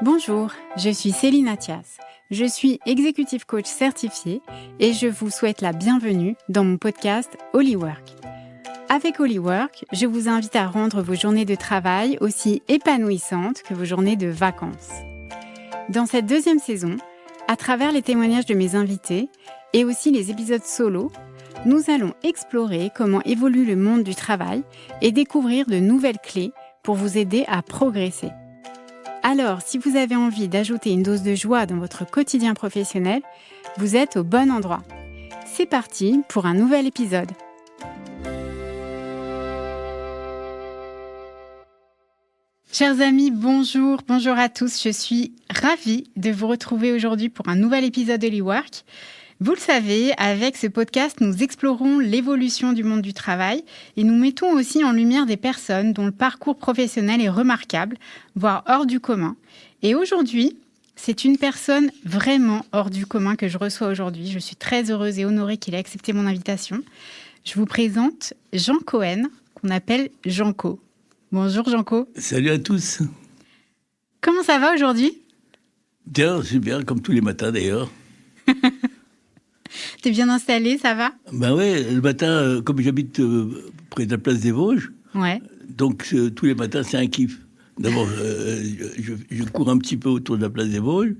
Bonjour, je suis Céline Athias. Je suis executive coach certifiée et je vous souhaite la bienvenue dans mon podcast Hollywork. Avec Hollywork, je vous invite à rendre vos journées de travail aussi épanouissantes que vos journées de vacances. Dans cette deuxième saison, à travers les témoignages de mes invités et aussi les épisodes solo, nous allons explorer comment évolue le monde du travail et découvrir de nouvelles clés pour vous aider à progresser. Alors, si vous avez envie d'ajouter une dose de joie dans votre quotidien professionnel, vous êtes au bon endroit. C'est parti pour un nouvel épisode. Chers amis, bonjour à tous. Je suis ravie de vous retrouver aujourd'hui pour un nouvel épisode de Hollywork. Vous le savez, avec ce podcast, nous explorons l'évolution du monde du travail et nous mettons aussi en lumière des personnes dont le parcours professionnel est remarquable, voire hors du commun. Et aujourd'hui, c'est une personne vraiment hors du commun que je reçois aujourd'hui. Je suis très heureuse et honorée qu'il ait accepté mon invitation. Je vous présente Jean Cohen, qu'on appelle Jean-Co. Bonjour Jean-Co. Salut à tous. Comment ça va aujourd'hui ? Bien, super, comme tous les matins d'ailleurs. T'es bien installé, ça va ? Ben ouais, le matin, comme j'habite près de la place des Vosges, ouais. Donc tous les matins c'est un kiff. D'abord, je cours un petit peu autour de la place des Vosges.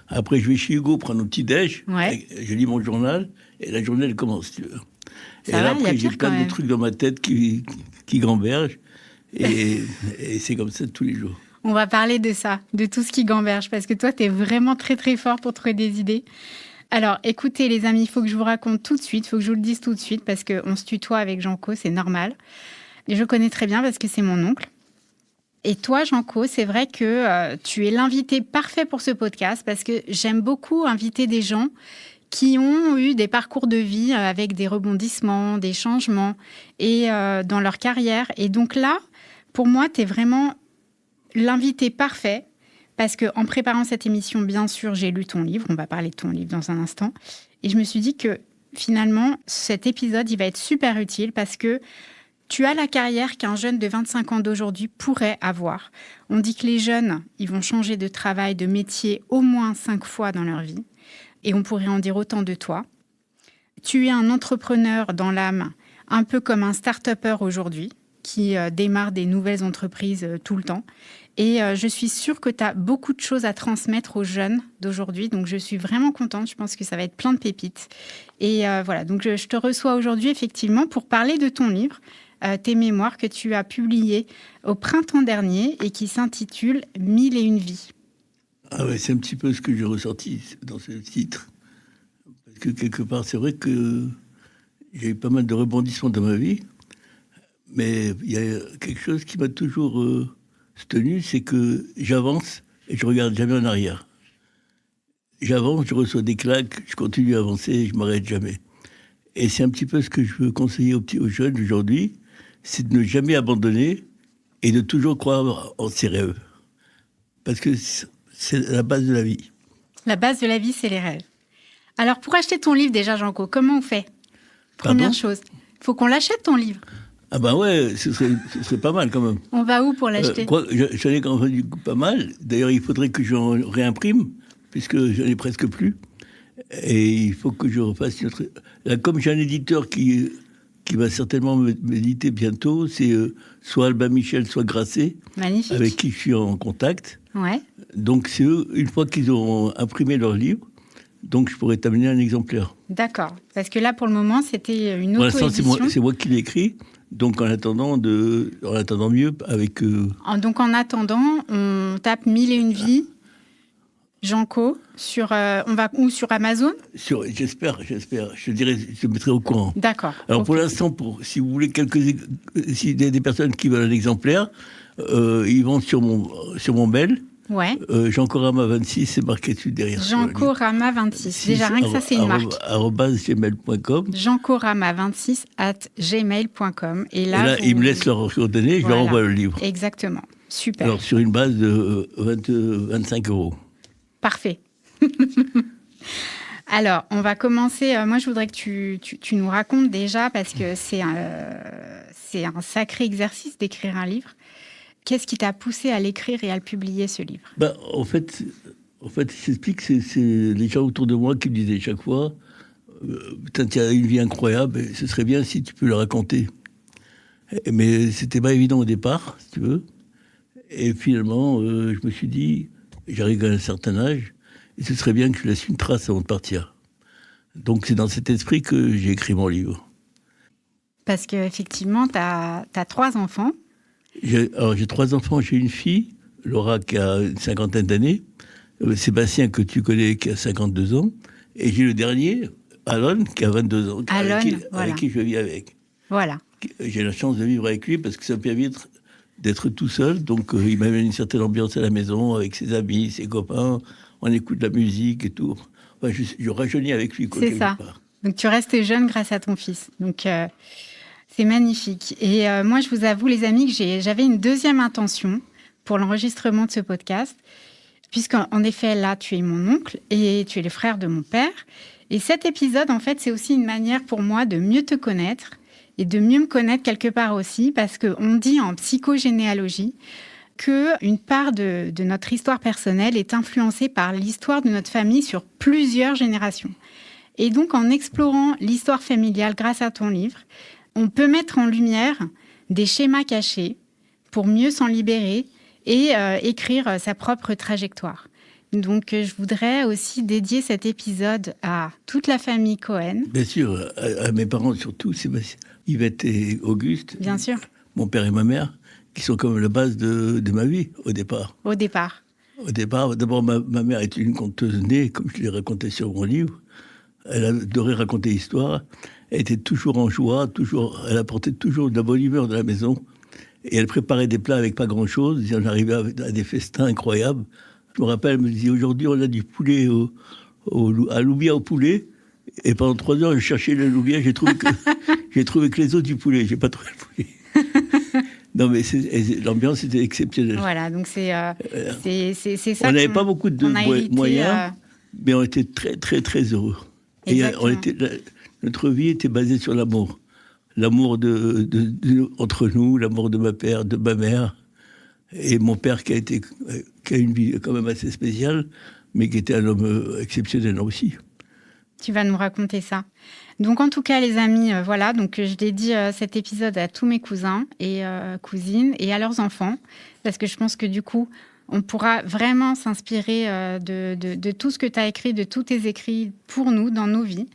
Après, je vais chez Hugo prendre un petit déj. Ouais. Je lis mon journal et la journée elle commence. Tu veux. Ça et va, là, après, j'ai plein même. de trucs dans ma tête qui gambergent. Et c'est comme ça tous les jours. On va parler de ça, de tout ce qui gamberge, parce que toi, t'es vraiment très très fort pour trouver des idées. Alors, écoutez les amis, il faut que je vous raconte tout de suite, il faut que je vous le dise tout de suite, parce qu'on se tutoie avec Jean-Co, c'est normal. Et je connais très bien parce que c'est mon oncle. Et toi, Jean-Co, c'est vrai que tu es l'invité parfait pour ce podcast, parce que j'aime beaucoup inviter des gens qui ont eu des parcours de vie avec des rebondissements, des changements, et dans leur carrière. Et donc là, pour moi, tu es vraiment l'invité parfait. Parce qu'en préparant cette émission, bien sûr, j'ai lu ton livre. On va parler de ton livre dans un instant. Et je me suis dit que finalement, cet épisode, il va être super utile parce que tu as la carrière qu'un jeune de 25 ans d'aujourd'hui pourrait avoir. On dit que les jeunes, ils vont changer de travail, de métier au moins 5 fois dans leur vie. Et on pourrait en dire autant de toi. Tu es un entrepreneur dans l'âme, un peu comme un start-upper aujourd'hui, qui démarre des nouvelles entreprises tout le temps. Et je suis sûre que tu as beaucoup de choses à transmettre aux jeunes d'aujourd'hui. Donc, je suis vraiment contente. Je pense que ça va être plein de pépites. Et voilà, donc je te reçois aujourd'hui, effectivement, pour parler de ton livre, tes mémoires que tu as publiées au printemps dernier et qui s'intitule « 1001 vies ». Ah ouais, c'est un petit peu ce que j'ai ressorti dans ce titre. Parce que quelque part, c'est vrai que j'ai eu pas mal de rebondissements dans ma vie. Mais il y a quelque chose qui m'a toujours tenu, c'est que j'avance et je regarde jamais en arrière. J'avance, je reçois des claques, je continue à avancer et je m'arrête jamais. Et c'est un petit peu ce que je veux conseiller aux jeunes aujourd'hui, c'est de ne jamais abandonner et de toujours croire en ses rêves. Parce que c'est la base de la vie. La base de la vie, c'est les rêves. Alors, pour acheter ton livre déjà, Jean-Co, comment on fait ? Première chose, il faut qu'on l'achète ton livre. Ah ben ouais, ce serait pas mal quand même. On va où pour l'acheter ? J'en ai quand même du coup pas mal. D'ailleurs, il faudrait que j'en réimprime, puisque j'en ai presque plus. Et il faut que je refasse une autre... Là, comme j'ai un éditeur qui va certainement m'éditer bientôt, c'est soit Albin Michel, soit Grasset. Magnifique. Avec qui je suis en contact. Ouais. Donc c'est eux, une fois qu'ils auront imprimé leur livre, donc je pourrais t'amener un exemplaire. D'accord. Parce que là, pour le moment, c'était une auto-édition. C'est moi qui l'ai écrit. Donc, en attendant mieux avec... Donc, en attendant, on tape 1001 vies, Jean-Co, on va où, sur Amazon ? J'espère. Je mettrai au courant. D'accord. Alors, okay. Pour l'instant, si vous voulez si des personnes qui veulent un exemplaire, ils vont sur mon mail. Ouais. Jean-Corama26, c'est marqué dessus derrière. Jean-Corama26. Déjà, rien que ça, c'est une marque. @gmail.com. Jean-Corama26@gmail.com. Et là, ils me laissent leurs coordonnées, je leur envoie le livre. Exactement. Super. Alors, sur une base de 25 €. Parfait. Alors, on va commencer. Moi, je voudrais que tu nous racontes déjà, parce que c'est un sacré exercice d'écrire un livre. Qu'est-ce qui t'a poussé à l'écrire et à le publier, ce livre ? En fait, j'explique, c'est les gens autour de moi qui me disaient chaque fois putain, tu as une vie incroyable, et ce serait bien si tu peux le raconter. Mais c'était pas évident au départ, si tu veux. Et finalement, je me suis dit, j'arrive à un certain âge, et ce serait bien que je laisse une trace avant de partir. Donc c'est dans cet esprit que j'ai écrit mon livre. Parce qu'effectivement, tu as 3 enfants. J'ai 3 enfants, j'ai une fille, Laura qui a une 50aine d'années, Sébastien que tu connais qui a 52 ans, et j'ai le dernier, Alon, qui a 22 ans, avec qui je vis avec. Voilà. J'ai la chance de vivre avec lui parce que ça me permet d'être tout seul, donc il m'amène une certaine ambiance à la maison, avec ses amis, ses copains, on écoute de la musique et tout. Enfin, je rajeunis avec lui. C'est ça. Donc tu restes jeune grâce à ton fils. Donc c'est magnifique. Et moi, je vous avoue, les amis, que j'avais une deuxième intention pour l'enregistrement de ce podcast, puisqu'en effet, là, tu es mon oncle et tu es le frère de mon père. Et cet épisode, en fait, c'est aussi une manière pour moi de mieux te connaître et de mieux me connaître quelque part aussi, parce qu'on dit en psychogénéalogie qu'une part de notre histoire personnelle est influencée par l'histoire de notre famille sur plusieurs générations. Et donc, en explorant l'histoire familiale grâce à ton livre, on peut mettre en lumière des schémas cachés pour mieux s'en libérer et écrire sa propre trajectoire. Donc, je voudrais aussi dédier cet épisode à toute la famille Cohen. Bien sûr, à mes parents surtout, Sébastien, Yvette et Auguste. Bien sûr. Mon père et ma mère, qui sont comme la base de ma vie, au départ. Au départ, d'abord, ma mère était une conteuse née, comme je l'ai raconté sur mon livre. Elle adorait raconter l'histoire. Elle était toujours en joie, elle apportait toujours de la bonne humeur dans la maison. Et elle préparait des plats avec pas grand-chose. Et on arrivait à des festins incroyables. Je me rappelle, elle me disait, aujourd'hui, on a du poulet à loubia au poulet. Et pendant 3 heures, je cherchais le loubia. J'ai trouvé que les os du poulet. J'ai pas trouvé le poulet. Non, mais l'ambiance était exceptionnelle. Voilà, donc c'est ça. On n'avait pas beaucoup de moyens, mais on était très, très, très heureux. Et notre vie était basée sur l'amour. L'amour entre nous, l'amour de ma père, de ma mère. Et mon père qui a une vie quand même assez spéciale, mais qui était un homme exceptionnel aussi. Tu vas nous raconter ça. Donc en tout cas, les amis, voilà, donc je dédie cet épisode à tous mes cousins et cousines et à leurs enfants, parce que je pense que du coup, on pourra vraiment s'inspirer de tout ce que tu as écrit, de tous tes écrits pour nous, dans nos vies.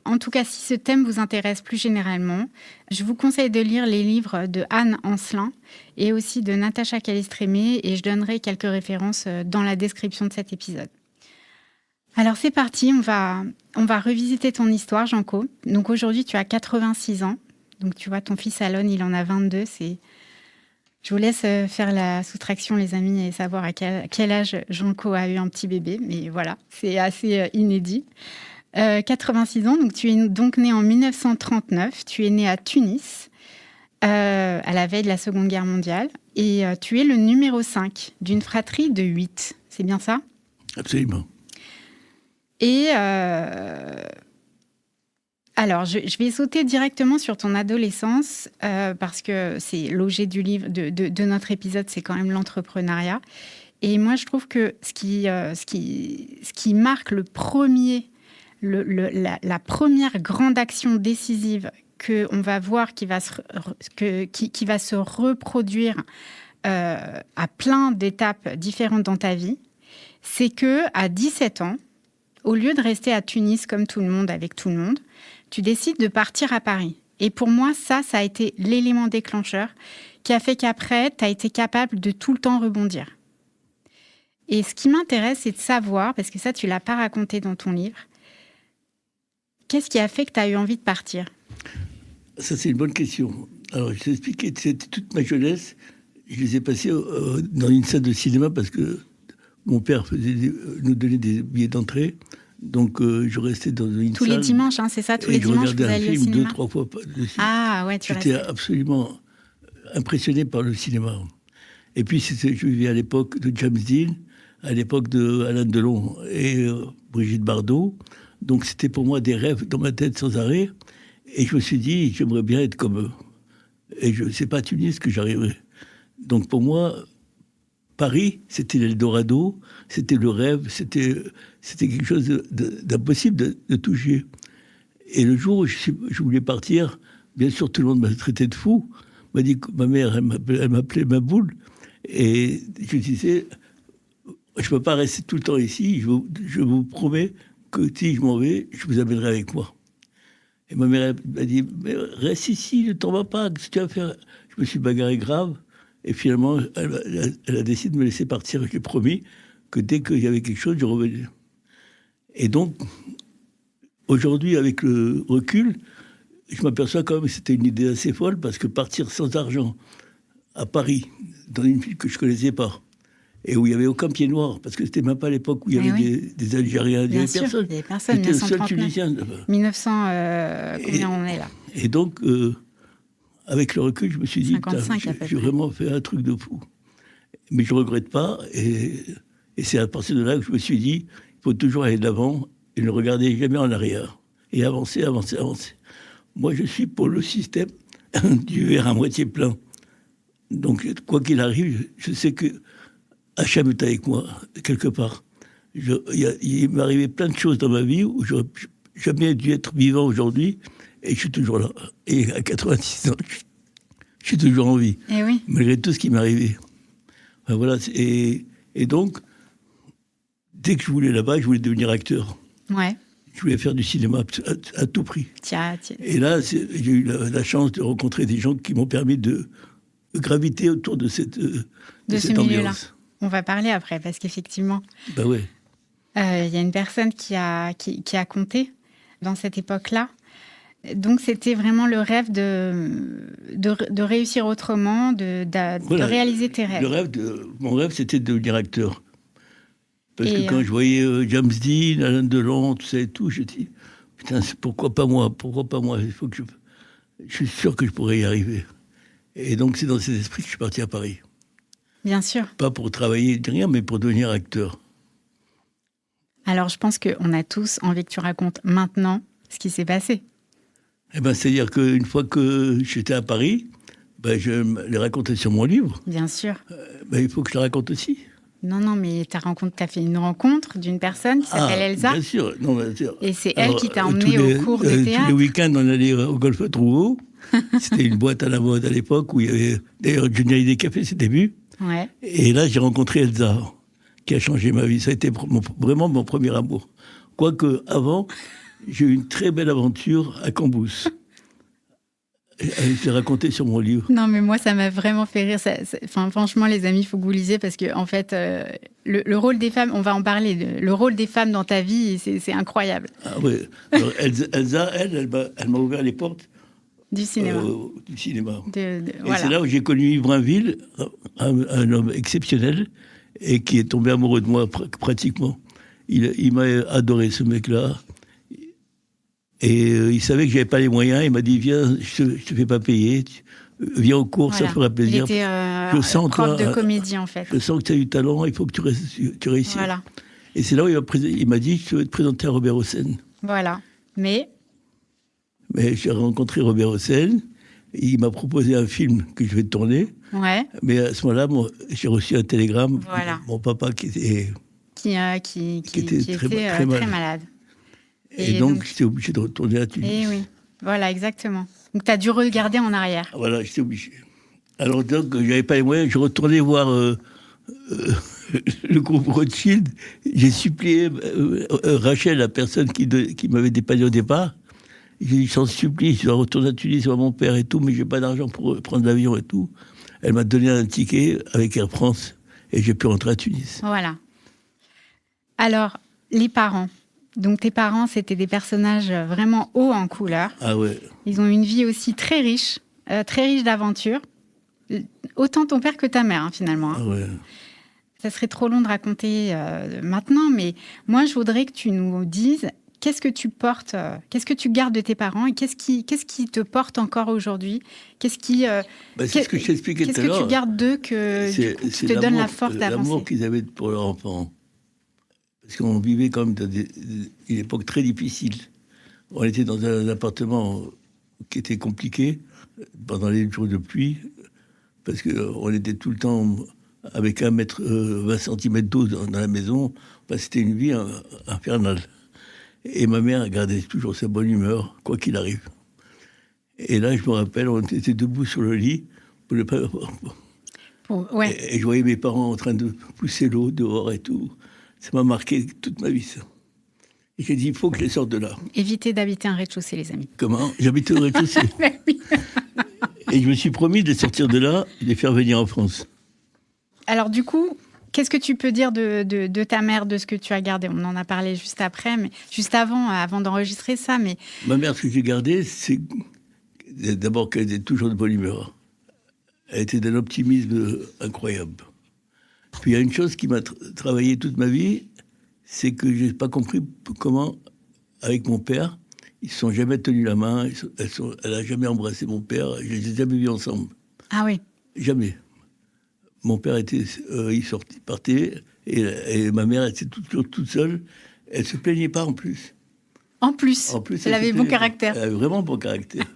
En tout cas, si ce thème vous intéresse plus généralement, je vous conseille de lire les livres de Anne Ancelin et aussi de Natacha Callistremé, et je donnerai quelques références dans la description de cet épisode. Alors c'est parti, on va revisiter ton histoire, Janco. Donc aujourd'hui, tu as 86 ans. Donc tu vois, ton fils Alon, il en a 22. Je vous laisse faire la soustraction, les amis, et savoir à quel âge Janco a eu un petit bébé. Mais voilà, c'est assez inédit. 86 ans, donc tu es donc né en 1939. Tu es né à Tunis, à la veille de la Seconde Guerre mondiale. Et tu es le numéro 5 d'une fratrie de 8. C'est bien ça ? Absolument. Et alors, je vais sauter directement sur ton adolescence parce que c'est l'objet du livre, de notre épisode, c'est quand même l'entrepreneuriat. Et moi, je trouve que ce qui marque la première grande action décisive qu'on va voir qui va se reproduire à plein d'étapes différentes dans ta vie, c'est qu'à 17 ans, au lieu de rester à Tunis comme tout le monde, avec tout le monde, tu décides de partir à Paris. Et pour moi, ça a été l'élément déclencheur qui a fait qu'après, tu as été capable de tout le temps rebondir. Et ce qui m'intéresse, c'est de savoir, parce que ça, tu ne l'as pas raconté dans ton livre, qu'est-ce qui a fait que tu as eu envie de partir ? Ça, c'est une bonne question. Alors, je t'explique, c'était toute ma jeunesse. Je les ai passés dans une salle de cinéma parce que mon père nous donnait des billets d'entrée. Donc, je restais dans une salle. Tous les dimanches, hein, c'est ça, tous les dimanches, vous alliez au cinéma. Je regardais un film 2-3 fois dessus. Ah ouais, tu restais. J'étais absolument impressionné par le cinéma. Et puis, je vivais à l'époque de James Dean, à l'époque de Alain Delon et Brigitte Bardot. Donc, c'était pour moi des rêves dans ma tête sans arrêt. Et je me suis dit, j'aimerais bien être comme eux. Et c'est pas à Tunis que j'arriverai. Donc pour moi, Paris, c'était l'Eldorado, c'était le rêve, c'était quelque chose d'impossible de toucher. Et le jour où je voulais partir, bien sûr, tout le monde m'a traité de fou. M'a dit que ma mère, elle m'appelait ma boule. Et je disais, je ne peux pas rester tout le temps ici. Je vous promets que si je m'en vais, je vous amènerai avec moi. Et ma mère m'a dit, mais reste ici, ne t'en vas pas. Qu'est-ce que tu vas faire? Je me suis bagarré grave. Et finalement, elle a décidé de me laisser partir. J'ai promis que dès qu'il y avait quelque chose, je revenais. Et donc, aujourd'hui, avec le recul, je m'aperçois quand même que c'était une idée assez folle, parce que partir sans argent à Paris, dans une ville que je ne connaissais pas, et où il n'y avait aucun pied noir, parce que c'était même pas l'époque où il y avait des Algériens, il n'y avait personne. Il n'y avait personne. J'étais le seul Tunisien. 1900, combien on est là? Et donc, avec le recul, je me suis dit, 55, j'ai vraiment fait un truc de fou. Mais je ne regrette pas, et c'est à partir de là que je me suis dit, il faut toujours aller de l'avant, et ne regarder jamais en arrière, et avancer, avancer, avancer. Moi, je suis pour le système du verre à moitié plein. Donc, quoi qu'il arrive, je sais que Hacham est avec moi, quelque part. Il m'est arrivé plein de choses dans ma vie où j'aurais jamais dû être vivant aujourd'hui, et je suis toujours là. Et à 86 ans, je suis toujours en vie, et oui. Malgré tout ce qui m'est arrivé. Enfin, voilà. Et donc, dès que je voulais là-bas, je voulais devenir acteur. Ouais. Je voulais faire du cinéma à tout prix. Tiens. Et là, j'ai eu la chance de rencontrer des gens qui m'ont permis de graviter autour de cette milieu-là. On va parler après, parce qu'effectivement, bah ouais. Y a une personne qui a compté dans cette époque-là. Donc, c'était vraiment le rêve de réussir autrement, de réaliser tes rêves. Mon rêve, c'était de devenir acteur. Parce que quand je voyais James Dean, Alain Delon, tout ça et tout, je dis, putain, pourquoi pas moi? Il faut que je suis sûr que je pourrais y arriver. Et donc, c'est dans cet esprit que je suis parti à Paris. Bien sûr. Pas pour travailler de rien, mais pour devenir acteur. Alors, je pense qu'on a tous envie que tu racontes maintenant ce qui s'est passé. Eh ben, c'est-à-dire qu'une fois que j'étais à Paris, je les racontais sur mon livre. Bien sûr. Il faut que je le raconte aussi. Non, mais t'as fait une rencontre d'une personne qui s'appelle Elsa. Bien sûr. Non, bien sûr. Et c'est elle qui t'a emmené au cours de théâtre. Tous les week-ends, on allait au Golfe Trouveau. C'était une boîte à la mode à l'époque où il y avait d'ailleurs Johnny Hallyday qui a fait ses débuts. Ouais. Et là, j'ai rencontré Elsa, qui a changé ma vie. Ça a été vraiment mon premier amour. Quoique, avant, j'ai eu une très belle aventure à Cambous. Je l'ai raconté sur mon livre. Non, mais moi, ça m'a vraiment fait rire. Franchement, les amis, il faut que vous lisiez parce que, en fait, le rôle des femmes, on va en parler. Le rôle des femmes dans ta vie, c'est incroyable. Ah oui. Elsa, elle m'a ouvert les portes du cinéma. Et c'est là où j'ai connu Yves Brinville, un homme exceptionnel, et qui est tombé amoureux de moi pratiquement. Il m'a adoré, ce mec-là. Et il savait que j'avais pas les moyens. Il m'a dit, viens, je te fais pas payer. Viens au cours, ça fera plaisir. Il était prof de comédie, en fait. Je sens que tu as du talent, il faut que tu réussisses. Voilà. Et c'est là où il m'a dit, je vais te présenter à Robert Hossein. Voilà. Mais j'ai rencontré Robert Hossein. Il m'a proposé un film que je vais tourner. Ouais. Mais à ce moment-là, j'ai reçu un télégramme. Voilà. Mon papa qui était très malade. Et donc, j'étais obligé de retourner à Tunis. Et oui, voilà, exactement. Donc, tu as dû regarder en arrière. Voilà, j'étais obligé. Alors, donc, je n'avais pas les moyens. Je retournais voir le groupe Rothschild. J'ai supplié Rachel, la personne qui m'avait dépanné au départ. J'ai dit, je t'en supplie, je dois retourner à Tunis, voir mon père et tout, mais je n'ai pas d'argent pour prendre l'avion et tout. Elle m'a donné un ticket avec Air France et j'ai pu rentrer à Tunis. Voilà. Alors, les parents. Donc, tes parents, c'était des personnages vraiment hauts en couleur. Ah ouais. Ils ont une vie aussi très riche d'aventures. Autant ton père que ta mère, finalement. Ah ouais. Ça serait trop long de raconter maintenant, mais moi, je voudrais que tu nous dises qu'est-ce que tu portes, qu'est-ce que tu gardes de tes parents et qu'est-ce qui te porte encore aujourd'hui? C'est ce que je t'expliquais tout à l'heure. Qu'est-ce que tu gardes d'eux qui te donne la force d'avancer? L'amour qu'ils avaient pour leurs enfants. Parce qu'on vivait quand même dans une époque très difficile. On était dans un appartement qui était compliqué pendant les jours de pluie, parce qu'on était tout le temps avec 1 mètre 20 cm d'eau dans la maison. Enfin, c'était une vie infernale. Et ma mère gardait toujours sa bonne humeur, quoi qu'il arrive. Et là, je me rappelle, on était debout sur le lit. Ouais. Et je voyais mes parents en train de pousser l'eau dehors et tout. Ça m'a marqué toute ma vie, ça. Et j'ai dit, il faut que je les sorte de là. Évitez d'habiter un rez-de-chaussée, les amis. Comment ? J'habitais au rez-de-chaussée. Oui. Et je me suis promis de les sortir de là et de les faire venir en France. Alors du coup, qu'est-ce que tu peux dire de ta mère, de ce que tu as gardé ? On en a parlé juste après, mais juste avant d'enregistrer ça. Mais Ma mère, ce que j'ai gardé, c'est d'abord qu'elle était toujours de bonne humeur. Elle était d'un optimisme incroyable. Puis il y a une chose qui m'a travaillé toute ma vie, c'est que je n'ai pas compris comment, avec mon père, ils ne se sont jamais tenus la main, elle n'a jamais embrassé mon père, je ne les ai jamais vus ensemble. Ah oui. Jamais. Mon père il partait, et ma mère était toujours toute seule. Elle ne se plaignait pas en plus. En plus, elle avait bon caractère. Elle avait vraiment bon caractère.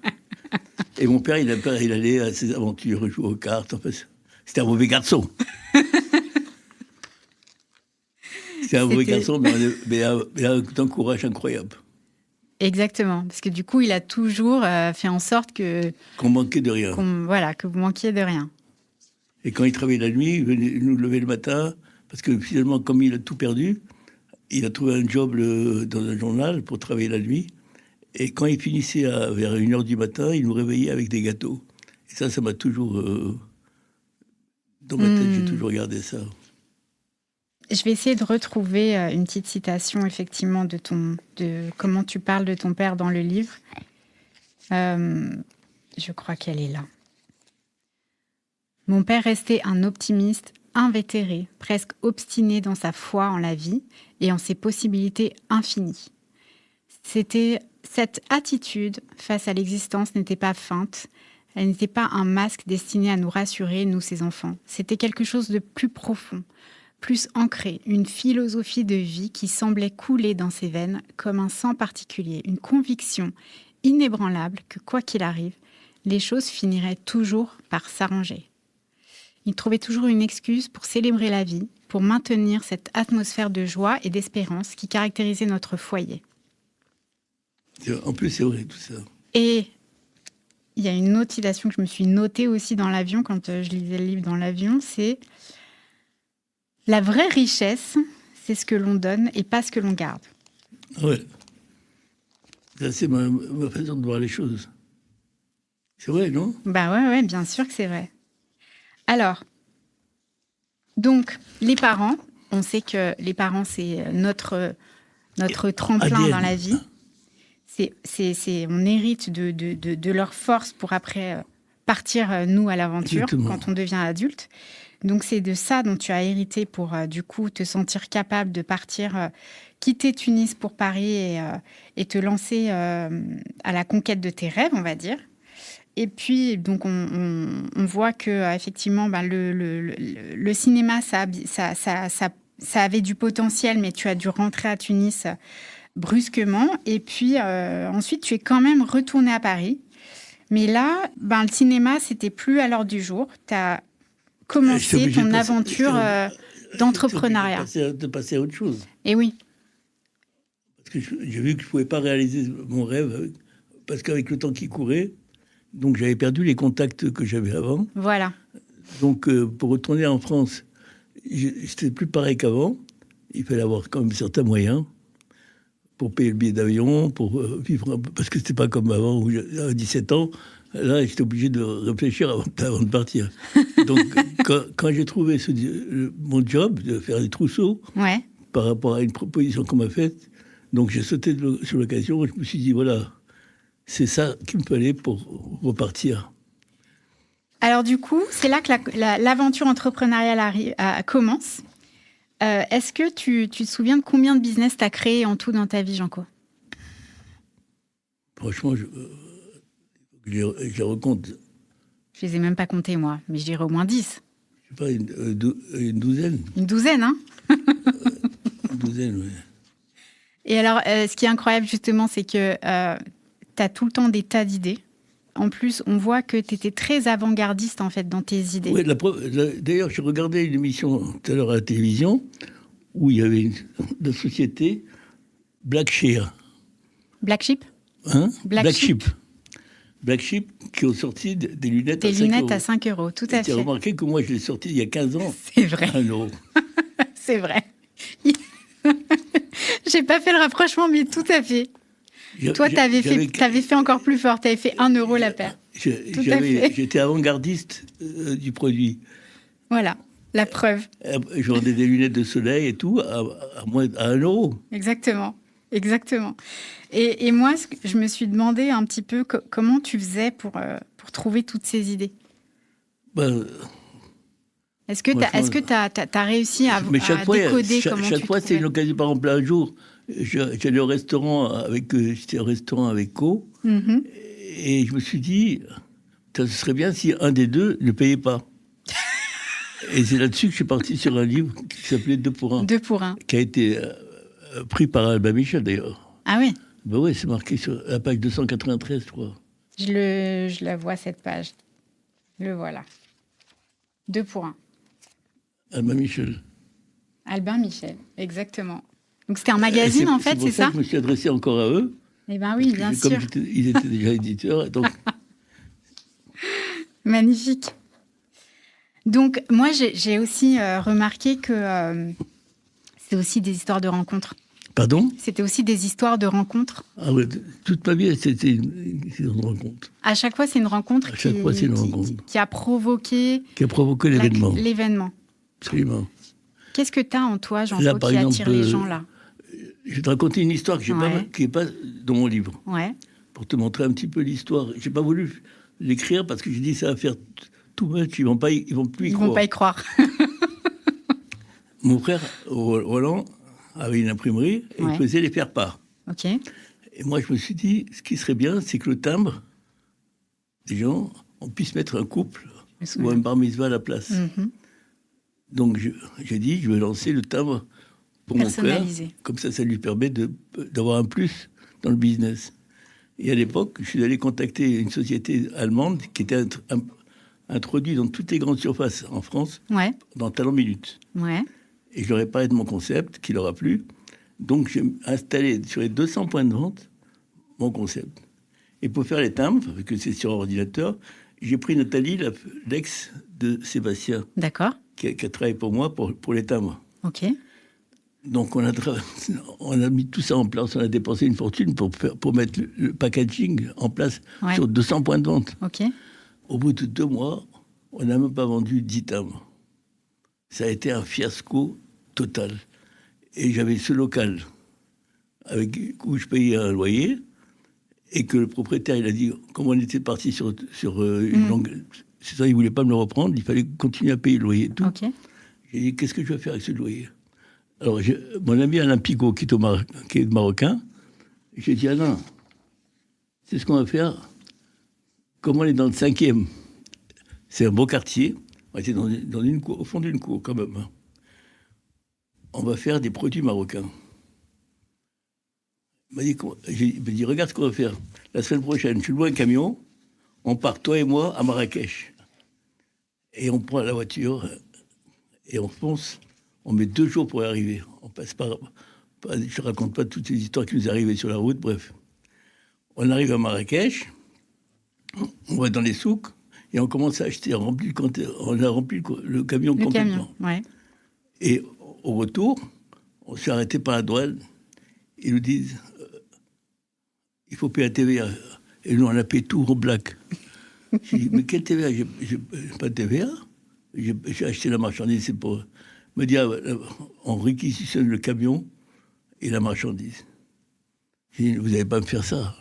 Et mon père, il allait à ses aventures, jouer aux cartes. Enfin, c'était un mauvais garçon. C'était un mauvais garçon, mais d'un courage incroyable. Exactement, parce que du coup, il a toujours fait en sorte qu'on manquait de rien. Voilà, que vous manquiez de rien. Et quand il travaillait la nuit, il venait nous lever le matin, parce que finalement, comme il a tout perdu, il a trouvé un job dans un journal pour travailler la nuit. Et quand il finissait vers 1h du matin, il nous réveillait avec des gâteaux. Et ça m'a toujours... dans ma tête, j'ai toujours gardé ça. Je vais essayer de retrouver une petite citation, effectivement, de comment tu parles de ton père dans le livre. Je crois qu'elle est là. Mon père restait un optimiste invétéré, presque obstiné dans sa foi en la vie et en ses possibilités infinies. Cette attitude face à l'existence n'était pas feinte, elle n'était pas un masque destiné à nous rassurer, nous ses enfants. C'était quelque chose de plus profond, plus ancré, une philosophie de vie qui semblait couler dans ses veines comme un sang particulier, une conviction inébranlable que quoi qu'il arrive, les choses finiraient toujours par s'arranger. Il trouvait toujours une excuse pour célébrer la vie, pour maintenir cette atmosphère de joie et d'espérance qui caractérisait notre foyer. En plus, c'est vrai, tout ça. Et il y a une autre citation que je me suis notée aussi dans l'avion, quand je lisais le livre dans l'avion, c'est « La vraie richesse, c'est ce que l'on donne et pas ce que l'on garde. » Ouais. Ça, c'est ma façon de voir les choses. C'est vrai, non ? Bah ouais, bien sûr que c'est vrai. Alors, donc, les parents, on sait que les parents, c'est notre tremplin ADN. Dans la vie. On hérite de leur force pour après partir, nous, à l'aventure, Exactement. quand on devient adulte. Donc, c'est de ça dont tu as hérité pour, du coup, te sentir capable de partir, quitter Tunis pour Paris et te lancer à la conquête de tes rêves, on va dire. Et puis, donc, on voit que effectivement, le cinéma, ça avait du potentiel, mais tu as dû rentrer à Tunis brusquement. Et puis, ensuite, tu es quand même retourné à Paris. Mais là, le cinéma, c'était plus à l'ordre du jour. Tu as commencé ton aventure d'entrepreneuriat. De passer à autre chose. Et oui. Parce que j'ai vu que je ne pouvais pas réaliser mon rêve, parce qu'avec le temps qui courait, donc j'avais perdu les contacts que j'avais avant. Voilà. Donc pour retourner en France, c'était plus pareil qu'avant. Il fallait avoir quand même certains moyens pour payer le billet d'avion, pour vivre un peu, parce que c'était pas comme avant où à 17 ans. Là, j'étais obligé de réfléchir avant de partir. Donc quand j'ai trouvé mon job de faire des trousseaux, ouais. Par rapport à une proposition qu'on m'a faite, donc j'ai sauté sur l'occasion et je me suis dit voilà. C'est ça qu'il me fallait pour repartir. Alors du coup, c'est là que l'aventure entrepreneuriale commence. Est-ce que tu te souviens de combien de business tu as créé en tout dans ta vie, Janco ? Franchement, je les recompte. Je les ai même pas comptés, moi, mais je dirais au moins 10. Je sais pas, une douzaine. Une douzaine, hein ? Une douzaine, oui. Et alors, ce qui est incroyable, justement, c'est que tu as tout le temps des tas d'idées. En plus, on voit que tu étais très avant-gardiste, en fait, dans tes idées. Oui, d'ailleurs, je regardais une émission tout à l'heure à la télévision où il y avait une société Black Shear. Black Sheep. Hein? Black Sheep. Black Sheep qui ont sorti des lunettes Des à 5 lunettes euros. à 5 euros, tout à Tu as fait. remarqué que moi, je l'ai sorti il y a 15 ans. C'est vrai. À 1 euro. C'est vrai. J'ai pas fait le rapprochement, mais tout à fait. Toi, tu avais fait encore plus fort. Tu avais fait 1 euro la paire. J'étais avant-gardiste du produit. Voilà, la preuve. Je vendais des lunettes de soleil et tout à 1 euro. Exactement. Et moi, je me suis demandé un petit peu comment tu faisais pour trouver toutes ces idées. Est-ce que tu as réussi à décoder comment chaque fois, c'est une occasion. Par exemple, un jour, j'allais au restaurant j'étais au restaurant avec Co. Mm-hmm. Et je me suis dit, ce serait bien si un des deux ne payait pas. Et c'est là-dessus que je suis parti sur un livre qui s'appelait 2 pour 1. 2 pour 1. Qui a été pris par Albin Michel, d'ailleurs. Ah oui? Ben oui, c'est marqué sur la page 293, je crois. Je la vois, cette page. Le voilà. 2 pour 1. Albin Michel. Albin Michel, exactement. Donc c'était un magazine, en fait, c'est ça? Je me suis adressé encore à eux. Eh bien oui, bien sûr. Ils étaient déjà éditeurs, donc... Magnifique. Donc, moi, j'ai aussi remarqué que c'est aussi des histoires de rencontres. Pardon? C'était aussi des histoires de rencontres. Ah oui, toute ma vie, c'était une rencontre. À chaque fois, c'est une rencontre qui a provoqué... Qui a provoqué l'événement. L'événement. Absolument. Qu'est-ce que tu as en toi, Jean-Paul, qui attire les gens, là? Je vais te raconter une histoire qui n'est pas dans mon livre. Ouais. Pour te montrer un petit peu l'histoire. Je n'ai pas voulu l'écrire parce que j'ai dit ça va faire tout much, ils vont plus y croire. Ils vont pas y croire. Mon frère, Roland, avait une imprimerie et il faisait les faire-part. Ok. Et moi, je me suis dit, ce qui serait bien, c'est que le timbre, des gens, on puisse mettre un couple ou un bar mitzvah à la place. Mm-hmm. Donc, j'ai dit, je vais lancer le timbre pour mon frère. Comme ça lui permet d'avoir un plus dans le business. Et à l'époque, je suis allé contacter une société allemande qui était introduite dans toutes les grandes surfaces en France, dans Talent Minute. Ouais. Et je leur ai parlé de mon concept, qui leur a plu. Donc, j'ai installé sur les 200 points de vente mon concept. Et pour faire les timbres, parce que c'est sur ordinateur, j'ai pris Nathalie, l'ex de Sébastien. D'accord. Qui a travaillé pour moi pour les timbres. Ok. Donc, on a mis tout ça en place. On a dépensé une fortune pour mettre le packaging en place sur 200 points de vente. Ok. Au bout de 2 mois, on n'a même pas vendu 10 timbres. Ça a été un fiasco total. Et j'avais ce local où je payais un loyer et que le propriétaire, il a dit, comme on était parti sur une longue... C'est ça, il ne voulait pas me le reprendre, il fallait continuer à payer le loyer et tout. Okay. J'ai dit, qu'est-ce que je vais faire avec ce loyer? Alors, mon ami Alain Pigot, qui est marocain, j'ai dit, Alain, c'est ce qu'on va faire. Comme on est dans le 5e, c'est un beau quartier, on était dans une cour, au fond d'une cour quand même. On va faire des produits marocains. Il m'a dit, regarde ce qu'on va faire. La semaine prochaine, tu loues un camion, on part, toi et moi, à Marrakech. Et on prend la voiture et on fonce. On met 2 jours pour y arriver. On passe par... Je ne raconte pas toutes les histoires qui nous arrivaient sur la route, bref. On arrive à Marrakech, on va dans les souks et on commence à acheter. On a rempli le camion complètement. Ouais. Et au retour, on s'est arrêté par la douane. Ils nous disent il faut payer la TVA. Et nous, on a payé tout au black. J'ai dit, mais quelle TVA? J'ai pas de TVA. J'ai acheté la marchandise, c'est pour... Me dit, on réquisitionne le camion et la marchandise. J'ai dit, vous n'allez pas me faire ça.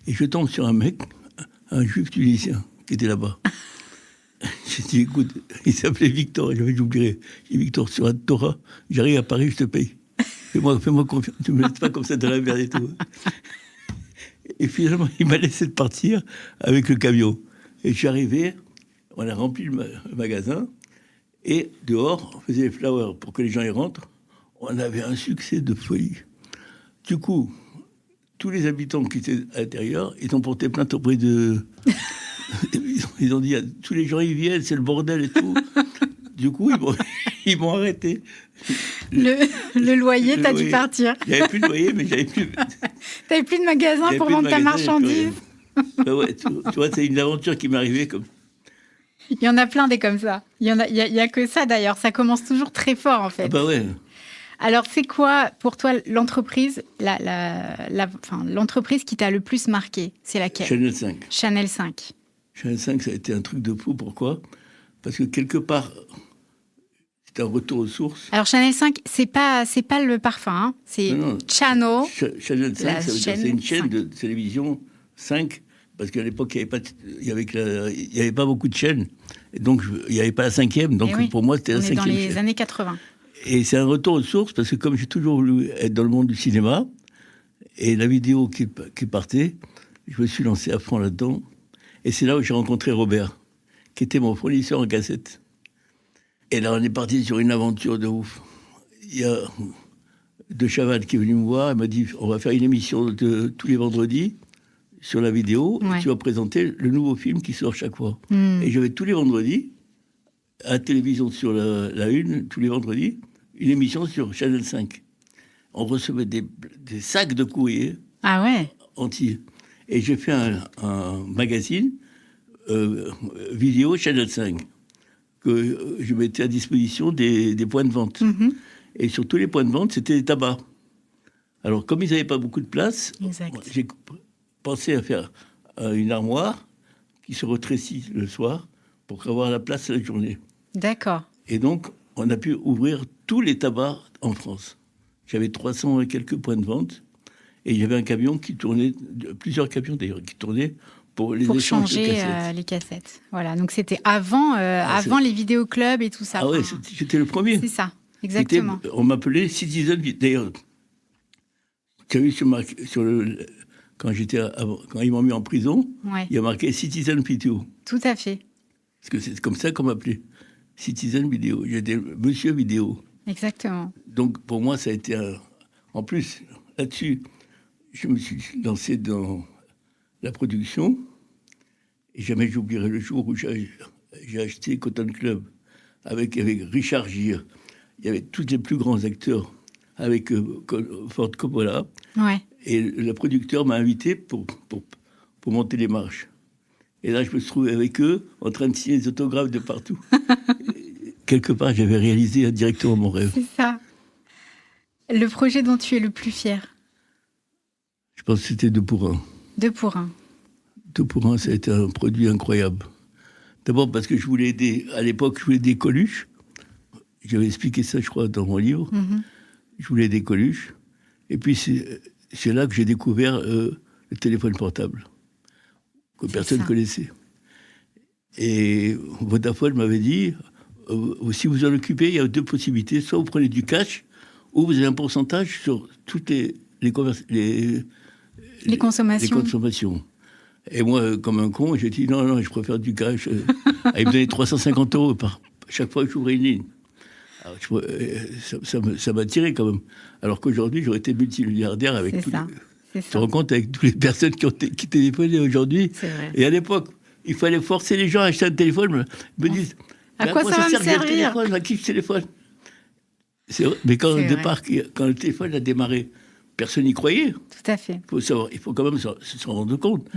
Et je tombe sur un mec, un juif tunisien, qui était là-bas. J'ai dit, écoute, il s'appelait Victor, j'oublierai. J'ai dit, Victor, sur un Torah, j'arrive à Paris, je te paye. Fais-moi confiance, tu ne me laisses pas comme ça dans la merde et tout. Et finalement, il m'a laissé partir avec le camion. Et je suis arrivé, on a rempli le magasin, et dehors, on faisait les flowers pour que les gens y rentrent. On avait un succès de folie. Du coup, tous les habitants qui étaient à l'intérieur, ils ont porté plainte auprès de... Ils ont dit, tous les gens y viennent, c'est le bordel et tout. Du coup, ils m'ont arrêté. Le loyer, t'as dû partir. J'avais plus de loyer, mais j'avais plus... T'avais plus de magasin pour vendre ta marchandise. Ben ouais, tu vois, c'est une aventure qui m'est arrivée comme... Il y en a plein des comme ça. Il y a que ça d'ailleurs. Ça commence toujours très fort en fait. Ah bah ouais. Alors c'est quoi pour toi l'entreprise, l'entreprise qui t'a le plus marqué? C'est laquelle? Chanel 5. Chanel 5. Chanel 5, ça a été un truc de fou. Pourquoi? Parce que quelque part, c'était un retour aux sources. Alors Chanel 5, c'est pas le parfum, hein. C'est Chano. Chanel 5, c'est une chaîne de télévision 5. Parce qu'à l'époque, il n'y avait pas beaucoup de chaînes. Et donc, il n'y avait pas la 5e. Donc, oui, pour moi, c'était la 5e chaîne. On est dans les années 80. Et c'est un retour aux sources, parce que comme j'ai toujours voulu être dans le monde du cinéma, et la vidéo qui partait, je me suis lancé à fond là-dedans. Et c'est là où j'ai rencontré Robert, qui était mon fournisseur en cassette. Et là, on est parti sur une aventure de ouf. Il y a De Chavannes qui est venu me voir, il m'a dit, on va faire une émission tous les vendredis, sur la vidéo, et tu vas présenter le nouveau film qui sort chaque fois. Et je vais tous les vendredis, à la télévision sur la une, tous les vendredis, une émission sur Chanel 5. On recevait des sacs de courrier entiers. Et j'ai fait un magazine vidéo Chanel 5, que je mettais à disposition des points de vente. Et sur tous les points de vente, c'était des tabacs. Alors, comme ils n'avaient pas beaucoup de place, j'ai pensé à faire une armoire qui se rétrécit le soir pour avoir la place la journée. D'accord. Et donc, on a pu ouvrir tous les tabacs en France. J'avais 300 et quelques points de vente. Et il y avait un camion qui tournait, plusieurs camions d'ailleurs, qui tournaient pour changer de cassettes. Les cassettes. Voilà, donc c'était avant les vidéoclubs et tout ça. Ah ouais, j'étais le premier. C'est ça, exactement. On m'appelait Citizen. D'ailleurs, tu as vu quand ils m'ont mis en prison, il y a marqué Citizen Video. Tout à fait. Parce que c'est comme ça qu'on m'appelait. Citizen Video. J'étais Monsieur Vidéo. Exactement. Donc pour moi, ça a été en plus, là-dessus, je me suis lancé dans la production. Et jamais j'oublierai le jour où j'ai acheté Cotton Club avec Richard Gere. Il y avait tous les plus grands acteurs avec Ford Coppola. Et le producteur m'a invité pour monter les marches. Et là, je me suis trouvé avec eux, en train de signer des autographes de partout. Quelque part, j'avais réalisé directement mon rêve. C'est ça. Le projet dont tu es le plus fier? Je pense que c'était 2 pour 1. 2 pour 1. 2 pour 1, ça a été un produit incroyable. D'abord parce que à l'époque, je voulais des Coluche. J'avais expliqué ça, je crois, dans mon livre. Je voulais des Coluche. Et puis, c'est là que j'ai découvert le téléphone portable, que personne ne connaissait. Et Vodafone m'avait dit, si vous en occupez, il y a 2 possibilités. Soit vous prenez du cash, ou vous avez un pourcentage sur toutes les consommations. Et moi, comme un con, j'ai dit, non, je préfère du cash. Il me donnait 350 € chaque fois que j'ouvrais une ligne. Alors, ça m'a tiré quand même. Alors qu'aujourd'hui, j'aurais été multimilliardaire avec Tu te rends compte avec toutes les personnes qui téléphonaient aujourd'hui. Et à l'époque, il fallait forcer les gens à acheter un téléphone. Ils me disent, à quoi ça va me servir? À qui je téléphone? Mais quand le téléphone a démarré, personne n'y croyait. Tout à fait. Il faut quand même s'en rendre compte.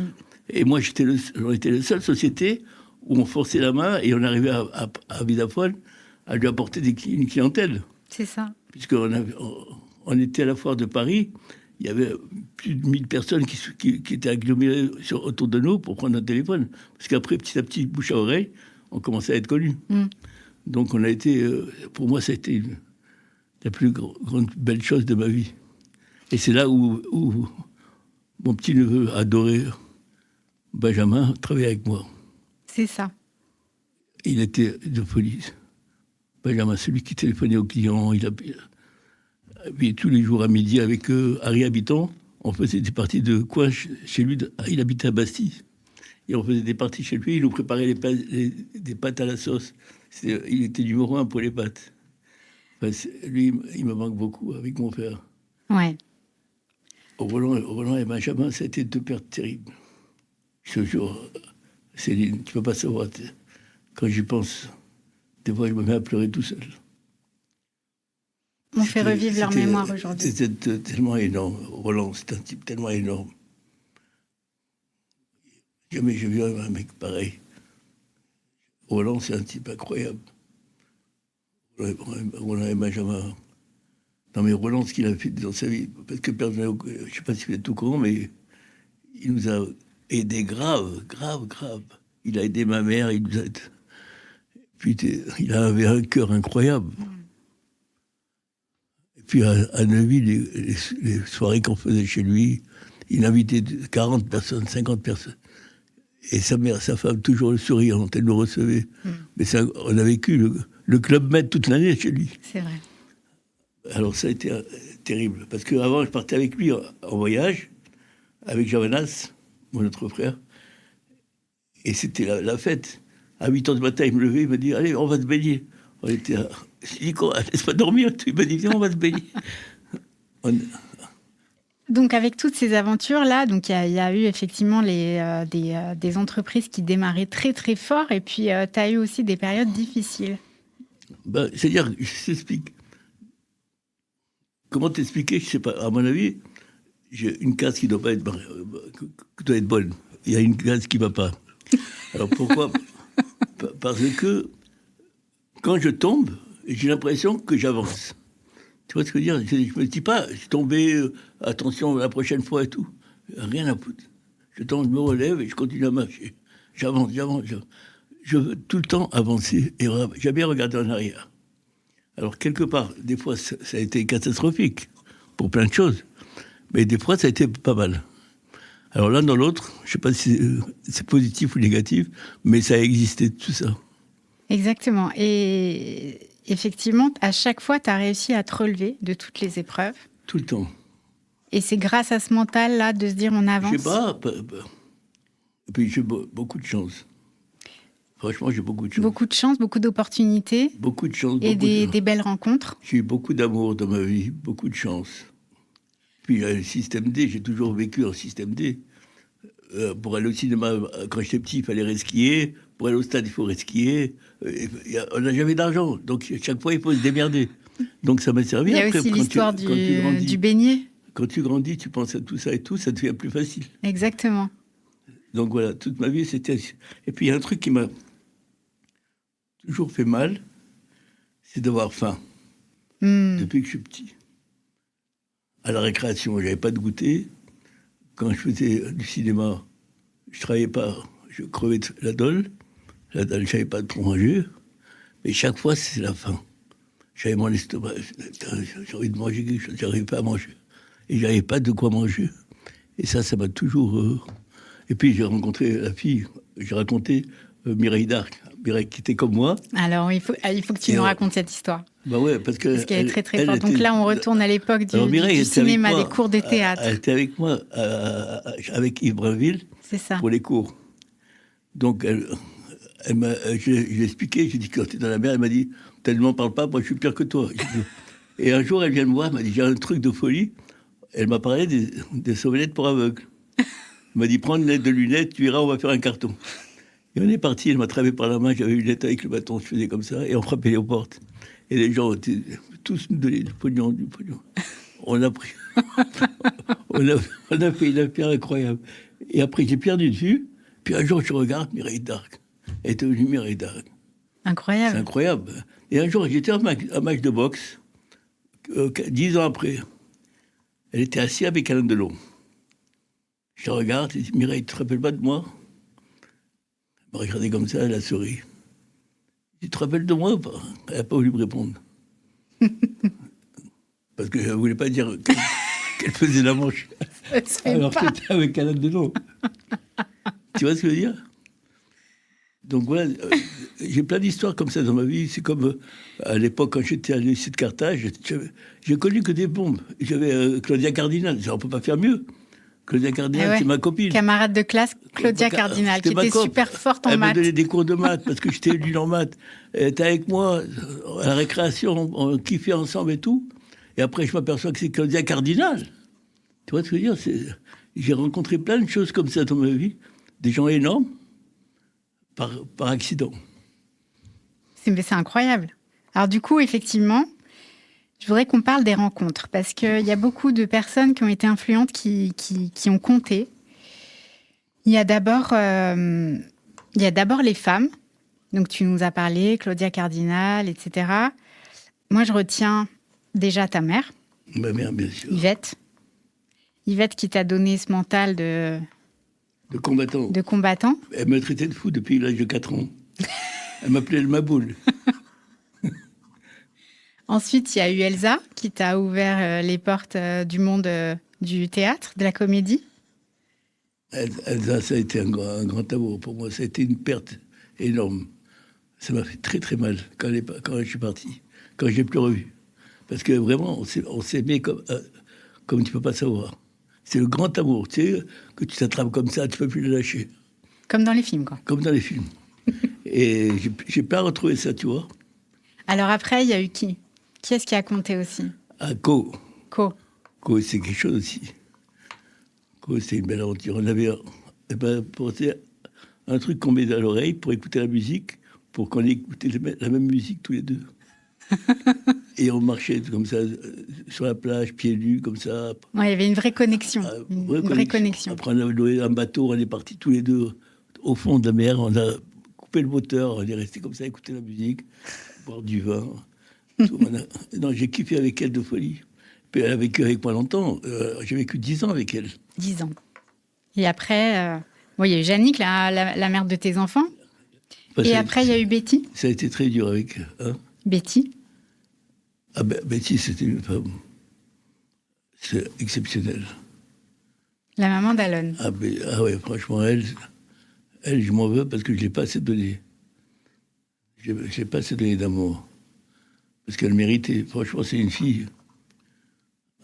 Et moi, j'en étais la seule société où on forçait la main et on arrivait à Vodafone à lui apporter une clientèle. C'est ça. Puisqu'on était à la foire de Paris, il y avait plus de 1000 personnes qui étaient agglomérées autour de nous pour prendre un téléphone. Parce qu'après, petit à petit, bouche à oreille, on commençait à être connus. Donc on a été... pour moi, ça a été la plus grande belle chose de ma vie. Et c'est là où mon petit-neveu adoré, Benjamin, travaillait avec moi. C'est ça. Il était de folie. Benjamin, celui qui téléphonait aux clients, puis tous les jours à midi avec Harry Habitant, on faisait des parties de coin chez lui. Il habitait à Bastille. Et on faisait des parties chez lui, il nous préparait des pâtes à la sauce. Il était numéro 1 pour les pâtes. Enfin, lui, il me manque beaucoup avec mon frère. Ouais. Roland et Benjamin, ça a été deux pertes terribles. Ce jour, Céline, tu peux pas savoir. Quand j'y pense, des fois, je me mets à pleurer tout seul. On fait revivre leur mémoire aujourd'hui. C'était tellement énorme. Roland, c'est un type tellement énorme. Jamais j'ai vu un mec pareil. Roland, c'est un type incroyable. Roland et Benjamin. Non, mais Roland, ce qu'il a fait dans sa vie, parce que je ne sais pas si vous êtes au courant, mais il nous a aidés grave. Il a aidé ma mère, il nous a... Puis il avait un cœur incroyable. Et puis à Neuville, les soirées qu'on faisait chez lui, il invitait 40 personnes, 50 personnes. Et sa mère, sa femme, toujours souriante, elle nous recevait. Mais ça, on a vécu le Club Med toute l'année chez lui. C'est vrai. Alors ça a été terrible, parce qu'avant, je partais avec lui en voyage, avec Javanas, mon autre frère, et c'était la fête. À 8h du matin, il me levait, il me dit « Allez, on va se baigner ». On était à... Je dis « Laisse pas dormir ». Il m'a dit « Viens, on va se baigner ». Donc, avec toutes ces aventures-là, donc il y a eu effectivement des entreprises qui démarraient très, très fort, et puis tu as eu aussi des périodes difficiles. Ben, c'est-à-dire, je t'explique. Comment t'expliquer? Je sais pas. À mon avis, j'ai une case qui doit pas être bonne. Il y a une case qui va pas. Alors pourquoi? Parce que quand je tombe, j'ai l'impression que j'avance. Tu vois ce que je veux dire? Je me dis pas, je suis tombé, attention la prochaine fois et tout. Rien à foutre. Je tombe, je me relève et je continue à marcher. J'avance. Je veux tout le temps avancer et jamais regarder en arrière. Alors, quelque part, des fois, ça a été catastrophique pour plein de choses. Mais des fois, ça a été pas mal. Alors, l'un dans l'autre, je ne sais pas si c'est positif ou négatif, mais ça a existé, tout ça. Exactement. Et effectivement, à chaque fois, tu as réussi à te relever de toutes les épreuves. Tout le temps. Et c'est grâce à ce mental-là de se dire on avance. Je sais pas. Et puis, j'ai beaucoup de chance. Franchement, j'ai beaucoup de chance. Beaucoup de chance, beaucoup d'opportunités. Beaucoup de chance. Et des belles rencontres. J'ai eu beaucoup d'amour dans ma vie, beaucoup de chance. Puis le système D, j'ai toujours vécu en système D. Pour aller au cinéma, quand j'étais petit, il fallait resquier. Pour aller au stade, il faut resquier. On n'a jamais d'argent, donc chaque fois, il faut se démerder. Donc ça m'a servi. Il y a aussi l'histoire du beignet. Quand tu grandis, tu penses à tout ça et tout, ça devient plus facile. Exactement. Donc voilà, toute ma vie, c'était... Et puis il y a un truc qui m'a toujours fait mal, c'est d'avoir faim. Depuis que je suis petit. À la récréation, j'avais pas de goûter. Quand je faisais du cinéma, je travaillais pas, je crevais de la dalle. La dalle, j'avais pas de trop manger. Mais chaque fois, c'est la faim. J'avais mon estomac, j'ai envie de manger quelque chose, j'arrivais pas à manger. Et j'avais pas de quoi manger. Et ça m'a toujours... Et puis j'ai rencontré la fille, j'ai raconté Mireille d'Arc, Mireille qui était comme moi. Alors il faut que tu nous racontes cette histoire. Bah ouais, parce qu'elle est très très forte. Donc là on retourne à l'époque du cinéma, des cours de théâtre. Elle était avec moi, avec Yves Brinville, c'est ça. Pour les cours. Donc je lui ai expliqué, j'ai dit quand tu es dans la mer, elle m'a dit, tellement parle pas, moi je suis pire que toi. Et un jour elle vient me voir, elle m'a dit j'ai un truc de folie. Elle m'a parlé des sauvenettes pour aveugles. Elle m'a dit, prends une lettre de lunettes, tu iras, on va faire un carton. Et on est parti, elle m'a attrapé par la main, j'avais une lettre avec le bâton, je faisais comme ça, et on frappait aux portes. Et les gens étaient tous nous donnaient du pognon. On a pris... on a fait une affaire incroyable. Et après, j'ai perdu de vue, puis un jour, je regarde Mireille d'Arc. Elle était devenue Mireille d'Arc. Incroyable. C'est incroyable. Et un jour, j'étais à un match de boxe, 10 ans après. Elle était assise avec Alain Delon. Je la regarde, je dis, Mireille, tu te rappelles pas de moi? Elle m'a regardé comme ça, elle a souri. Tu te rappelles de moi ou pas? Elle n'a pas voulu me répondre. Parce que je ne voulais pas dire qu'elle faisait la manche. Alors que j'étais avec Alain Delon. Tu vois ce que je veux dire? Donc voilà, j'ai plein d'histoires comme ça dans ma vie. C'est comme à l'époque, quand j'étais à l'lycée de Carthage, j'ai connu que des bombes. J'avais Claudia Cardinal, on ne peut pas faire mieux. Claudia Cardinal, c'est ma copine. Camarade de classe, Claudia Cardinal, qui était super forte en maths. Elle me donnait des cours de maths, parce que j'étais nul en maths. Elle était avec moi à la récréation, on kiffait ensemble et tout. Et après, je m'aperçois que c'est Claudia Cardinal. Tu vois ce que je veux dire? J'ai rencontré plein de choses comme ça dans ma vie, des gens énormes, par accident. C'est incroyable. Alors du coup, effectivement, je voudrais qu'on parle des rencontres, parce qu'il y a beaucoup de personnes qui ont été influentes, qui ont compté. Il y a d'abord les femmes. Donc tu nous as parlé, Claudia Cardinal, etc. Moi, je retiens déjà ta mère. Ma mère, bien sûr. Yvette. Yvette qui t'a donné ce mental de combattant. De combattant. Elle me traitait de fou depuis l'âge de 4 ans. Elle m'appelait le Maboule. Ensuite, il y a eu Elsa qui t'a ouvert les portes du monde du théâtre, de la comédie. Elsa, ça a été un grand amour pour moi. Ça a été une perte énorme. Ça m'a fait très très mal quand je suis parti, quand je l'ai plus revu. Parce que vraiment, on s'aimait comme tu ne peux pas savoir. C'est le grand amour, tu sais, que tu t'attrapes comme ça, tu ne peux plus le lâcher. Comme dans les films, quoi. Comme dans les films. Et j'ai pas retrouvé ça, tu vois. Alors après, il y a eu qui? Qui est-ce qui a compté aussi? Co, c'est quelque chose aussi. Co, c'est une belle aventure. On avait pensé à un truc qu'on met à l'oreille pour écouter la musique, pour qu'on écoutait la même musique tous les deux. Et on marchait comme ça, sur la plage, pieds nus, comme ça. Ouais, il y avait une vraie connexion. Une vraie connexion. Après, on a loué un bateau, on est partis tous les deux au fond de la mer, on a coupé le moteur, on est resté comme ça, écouter la musique, boire du vin. Non, j'ai kiffé avec elle de folie. Puis elle a vécu avec moi longtemps. J'ai vécu 10 ans avec elle. 10 ans. Et après, il y a eu Jannick, la mère de tes enfants. Et après, il y a eu Betty. Ça a été très dur avec Betty. Ah ben, Betty, c'était une femme. C'est exceptionnel. La maman d'Alon. Ah ouais, franchement, elle, je m'en veux parce que je n'ai pas assez donné. Je n'ai pas assez donné d'amour. Parce qu'elle méritait. Franchement, c'est une fille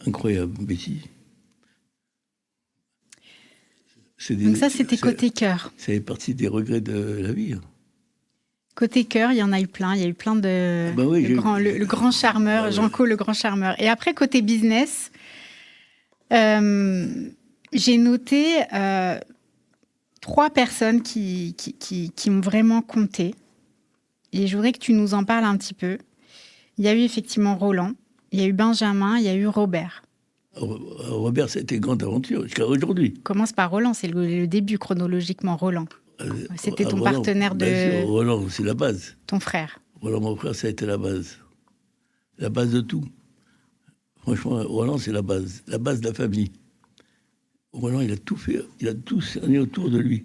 incroyable, Betty. Donc ça, c'était côté cœur. Ça fait partie des regrets de la vie. Côté cœur, il y en a eu plein. Il y a eu plein de... oui, le grand charmeur, Janco, le grand charmeur. Et après, côté business, j'ai noté 3 personnes qui ont vraiment compté. Et je voudrais que tu nous en parles un petit peu. Il y a eu effectivement Roland, il y a eu Benjamin, il y a eu Robert. Robert, ça a été une grande aventure jusqu'à aujourd'hui. Commence par Roland, c'est le début chronologiquement, Roland. C'était ton Roland, partenaire de... Bien sûr, Roland, c'est la base. Ton frère. Roland, mon frère, ça a été la base. La base de tout. Franchement, Roland, c'est la base de la famille. Roland, il a tout fait, il a tout cerné autour de lui.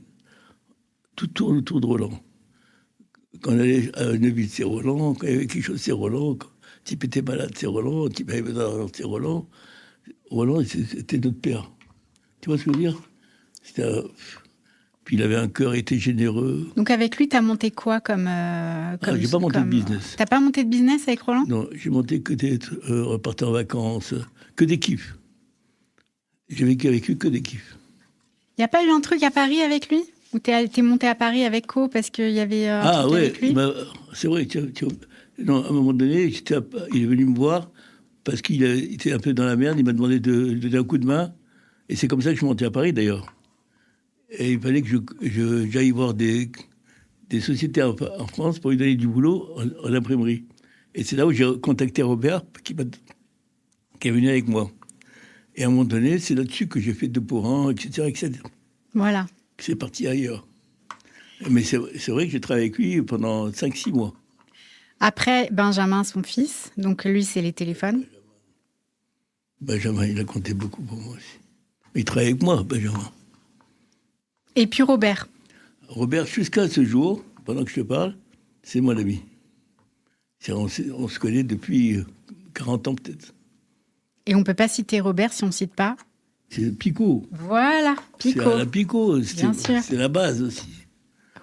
Tout tourne autour de Roland. Quand on allait à Neuville, c'est Roland. Quand il y avait quelque chose, c'est Roland. Quand le type était malade, c'est Roland. Le type avait besoin d'argent, c'est Roland. Roland, c'était notre père. Tu vois ce que je veux dire? Puis il avait un cœur, il était généreux. Donc avec lui, tu as monté quoi comme j'ai pas monté de business. T'as pas monté de business avec Roland? Non, j'ai monté que des repartir en vacances, que des kiffs. J'ai vécu avec lui que des kiffs. Il n'y a pas eu un truc à Paris avec lui? Ou t'es monté à Paris avec Co parce qu'il y avait un truc avec lui? C'est vrai. Non, à un moment donné, il est venu me voir parce qu'il était un peu dans la merde. Il m'a demandé de donner un coup de main. Et c'est comme ça que je suis monté à Paris, d'ailleurs. Et il fallait que j'aille voir des sociétés en France pour lui donner du boulot en imprimerie. Et c'est là où j'ai contacté Robert, qui est venu avec moi. Et à un moment donné, c'est là-dessus que j'ai fait 2 pour 1, etc. Voilà. C'est parti ailleurs. Mais c'est vrai que j'ai travaillé avec lui pendant 5-6 mois. Après, Benjamin, son fils. Donc lui, c'est les téléphones. Benjamin, il a compté beaucoup pour moi aussi. Il travaille avec moi, Benjamin. Et puis Robert. Robert, jusqu'à ce jour, pendant que je te parle, c'est mon ami. On se connaît depuis 40 ans peut-être. Et on ne peut pas citer Robert si on ne cite pas... C'est Picot. Voilà, Picot. C'est la Picot, c'est la base aussi.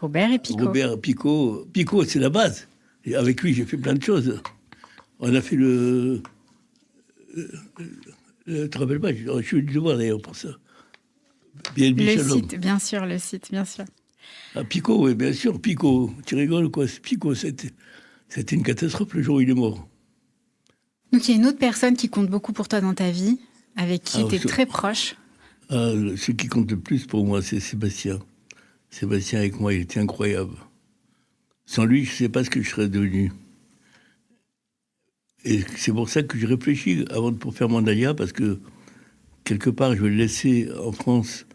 Robert et Picot. Robert, Picot. Picot, c'est la base. Et avec lui, j'ai fait plein de choses. On a fait tu te rappelles pas, je suis venu le voir d'ailleurs pour ça. Site, bien sûr, le site, bien sûr. Ah, Picot, oui, bien sûr, Picot. Tu rigoles quoi? Picot, c'était une catastrophe le jour où il est mort. Donc il y a une autre personne qui compte beaucoup pour toi dans ta vie, avec qui tu es très proche. Ce qui compte le plus pour moi, c'est Sébastien. Sébastien avec moi, il était incroyable. Sans lui, je ne sais pas ce que je serais devenu. Et c'est pour ça que je réfléchis avant de faire Mandalia, parce que quelque part, je vais laisser en France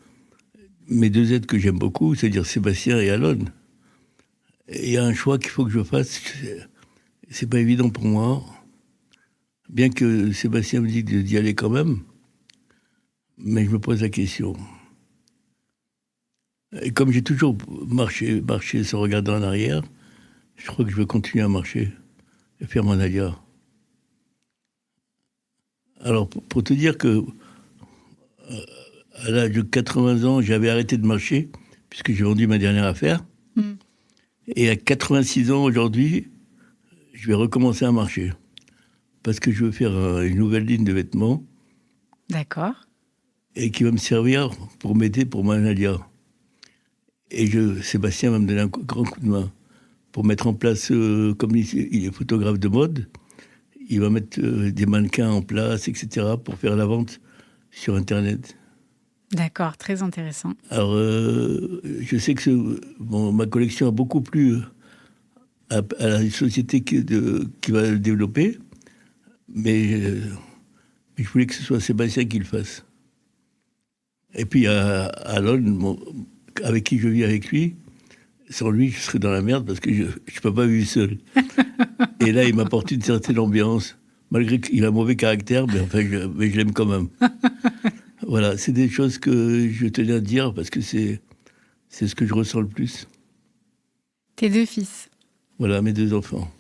mes deux êtres que j'aime beaucoup, c'est-à-dire Sébastien et Alon. Et il y a un choix qu'il faut que je fasse. C'est pas évident pour moi. Bien que Sébastien me dise d'y aller quand même, mais je me pose la question. Et comme j'ai toujours marché sans regarder en arrière, je crois que je vais continuer à marcher et faire Mandalia. Alors, pour te dire que à l'âge de 80 ans, j'avais arrêté de marcher, puisque j'ai vendu ma dernière affaire. Et à 86 ans, aujourd'hui, je vais recommencer à marcher. Parce que je veux faire une nouvelle ligne de vêtements. D'accord. Et qui va me servir pour m'aider pour Mandalia. Et Sébastien va me donner un grand coup de main pour mettre en place, comme il est photographe de mode, il va mettre des mannequins en place, etc., pour faire la vente sur Internet. D'accord, très intéressant. Alors, je sais que ma collection a beaucoup plu à la société qui va le développer, mais je voulais que ce soit Sébastien qui le fasse. Et puis, Alon, avec qui je vis avec lui, sans lui, je serais dans la merde parce que je ne peux pas vivre seul. Et là, il m'apporte une certaine ambiance, malgré qu'il a un mauvais caractère, mais enfin, je l'aime quand même. Voilà, c'est des choses que je tenais à dire parce que c'est ce que je ressens le plus. Tes deux fils. Voilà, mes deux enfants.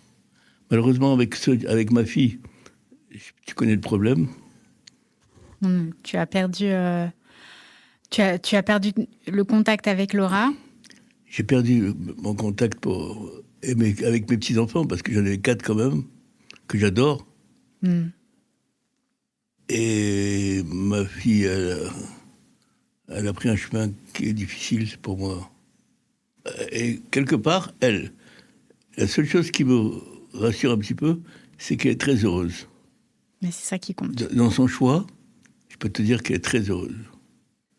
Malheureusement, avec ma fille, tu connais le problème. Tu as perdu, tu as perdu le contact avec Laura. J'ai perdu mon contact avec mes petits-enfants, parce que j'en ai 4 quand même, que j'adore. Et ma fille, elle a pris un chemin qui est difficile pour moi. Et quelque part, la seule chose qui me rassure un petit peu, c'est qu'elle est très heureuse. Mais c'est ça qui compte. Dans son choix, je peux te dire qu'elle est très heureuse.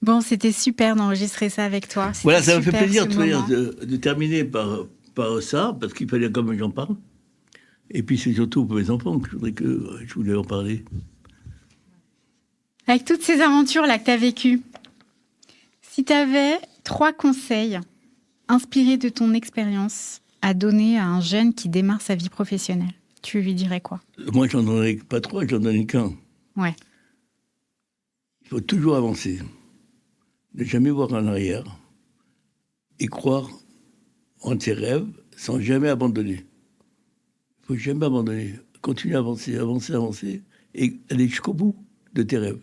Bon, c'était super d'enregistrer ça avec toi. Voilà, ça me fait plaisir de terminer par ça, parce qu'il fallait quand même que j'en parle. Et puis c'est surtout pour mes enfants que je voulais en parler. Avec toutes ces aventures-là que tu as vécues, si tu avais 3 conseils inspirés de ton expérience à donner à un jeune qui démarre sa vie professionnelle, tu lui dirais quoi? Moi, j'en donnerais pas 3, j'en donnerais qu'un. Ouais. Il faut toujours avancer. Ne jamais voir en arrière. Et croire en tes rêves sans jamais abandonner. Il faut jamais abandonner. Continue à avancer. Et aller jusqu'au bout de tes rêves.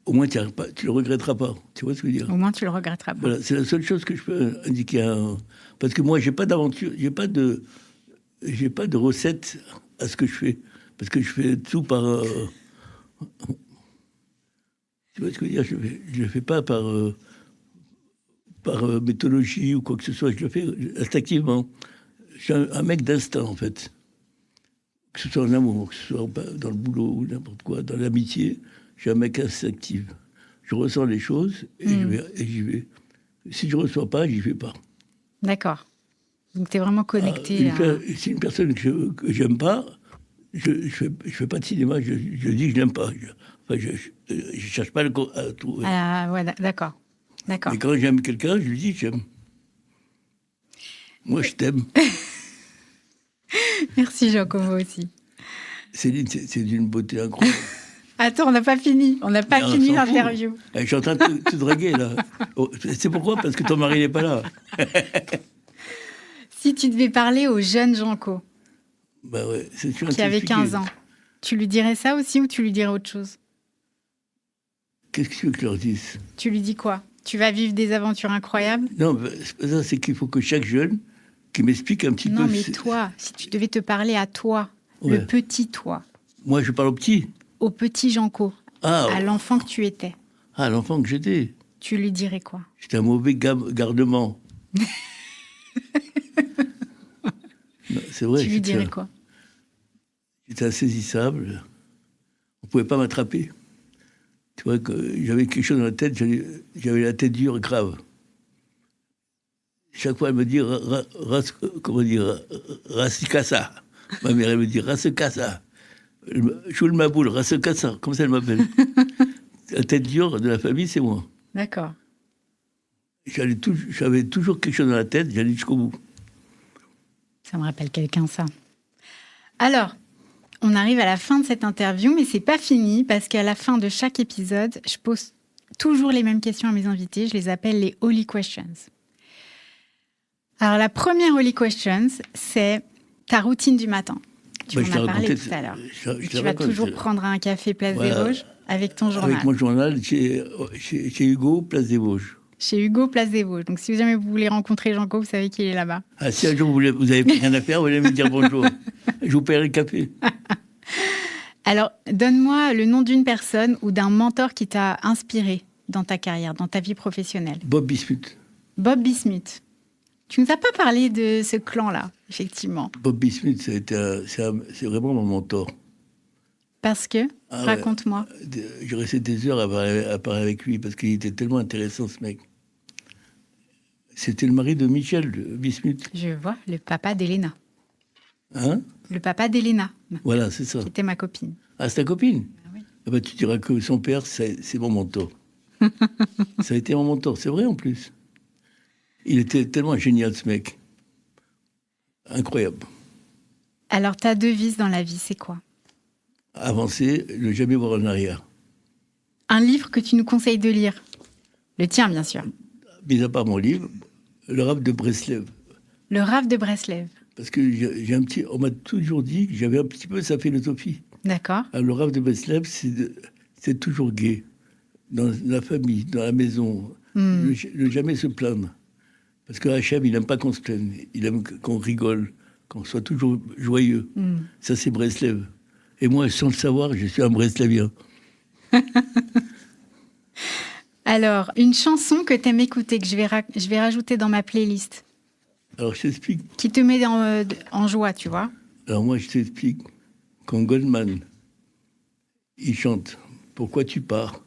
Au moins, tu le regretteras pas. Tu vois ce que je veux dire? Au moins, tu le regretteras pas. Voilà, c'est la seule chose que je peux indiquer parce que moi, j'ai pas d'aventure, j'ai pas de recette à ce que je fais. Parce que je fais tout par... tu vois ce que je veux dire? Je le fais pas par méthodologie ou quoi que ce soit. Je le fais instinctivement. Je suis un mec d'instinct, en fait. Que ce soit en amour, que ce soit dans le boulot ou n'importe quoi, dans l'amitié, je suis un mec instinctif. Je ressens les choses et j'y vais. Si je ne reçois pas, j'y vais pas. D'accord. Donc, tu es vraiment connecté Si une personne que j'aime pas, je fais pas de cinéma, je dis que je l'aime pas. Je cherche pas à trouver. Ah, ouais, d'accord. Mais quand j'aime quelqu'un, je lui dis que j'aime. Moi, je t'aime. Merci, Jean-Co, moi aussi. Céline, c'est d'une beauté incroyable. Attends, on n'a pas fini. On n'a pas fini l'interview. Je suis en train de te draguer, là. C'est pourquoi? Parce que ton mari n'est pas là. Si tu devais parler au jeune Jean-Co, bah ouais, qui avait 15 ans, tu lui dirais ça aussi ou tu lui dirais autre chose? Qu'est-ce que tu veux que je leur dise? Tu lui dis quoi? Tu vas vivre des aventures incroyables? Non, c'est pas ça, c'est qu'il faut que chaque jeune qui m'explique un petit peu... Non, mais toi, si tu devais te parler à toi, le petit toi. Moi, je parle au petit? Au petit Jean-Co, à l'enfant que tu étais. Ah, l'enfant que j'étais. Tu lui dirais quoi? J'étais un mauvais gardement. Non, c'est vrai. Tu lui dirais quoi? J'étais insaisissable. On ne pouvait pas m'attraper. Tu vois, que j'avais quelque chose dans la tête, j'avais la tête dure, grave. Chaque fois, elle me dit, comment dire, Rasikasa. Ma mère, elle me dit, Rasikasa. Choule ma boule, Rasikasa, comme ça elle m'appelle. La tête dure de la famille, c'est moi. D'accord. J'avais toujours quelque chose dans la tête, j'allais jusqu'au bout. Ça me rappelle quelqu'un, ça. Alors, on arrive à la fin de cette interview, mais c'est pas fini, parce qu'à la fin de chaque épisode, je pose toujours les mêmes questions à mes invités. Je les appelle les Holy Questions. Alors, la première Holy Questions, c'est ta routine du matin. Tu m'en as parlé tout à l'heure. Tu vas toujours prendre un café Place des Vosges avec ton journal. Avec mon journal chez Hugo, Place des Vosges. Chez Hugo, Place des Vosges. Donc, si jamais vous voulez rencontrer Janco, vous savez qu'il est là-bas. Ah, si un jour vous n'avez rien à faire, vous allez me dire bonjour. Je vous paierai le café. Alors, donne-moi le nom d'une personne ou d'un mentor qui t'a inspiré dans ta carrière, dans ta vie professionnelle. Bob Bismuth. Bob Bismuth. Tu ne nous as pas parlé de ce clan-là, effectivement. Bob Bismuth, c'est vraiment mon mentor. Parce que raconte-moi. Je restais des heures à parler avec lui parce qu'il était tellement intéressant, ce mec. C'était le mari de Michel Bismuth. Je vois, le papa d'Elena. Hein? Le papa d'Elena. Voilà, c'est ça. C'était ma copine. Ah, c'est ta copine? Ah oui. Ah bah, tu diras que son père, c'est mon mentor. Ça a été mon mentor, c'est vrai en plus. Il était tellement génial, ce mec. Incroyable. Alors, ta devise dans la vie, c'est quoi? Avancer, ne jamais voir en arrière. Un livre que tu nous conseilles de lire? Le tien, bien sûr. Mis à part mon livre, Le Rav de Breslev. Le Rav de Breslev. Parce que on m'a toujours dit que j'avais un petit peu sa philosophie. D'accord. Alors, le Rav de Breslev, c'est toujours gai. Dans la famille, dans la maison. Ne jamais se plaindre. Parce que Hachem, il n'aime pas qu'on se plaigne. Il aime qu'on rigole, qu'on soit toujours joyeux. Ça, c'est Breslev. Et moi, sans le savoir, je suis un Breslevien. Alors, une chanson que tu aimes écouter, que je vais rajouter dans ma playlist. Alors, je t'explique. Qui te met en joie, tu vois. Alors, moi, je t'explique. Quand Goldman, il chante « Pourquoi tu pars ?»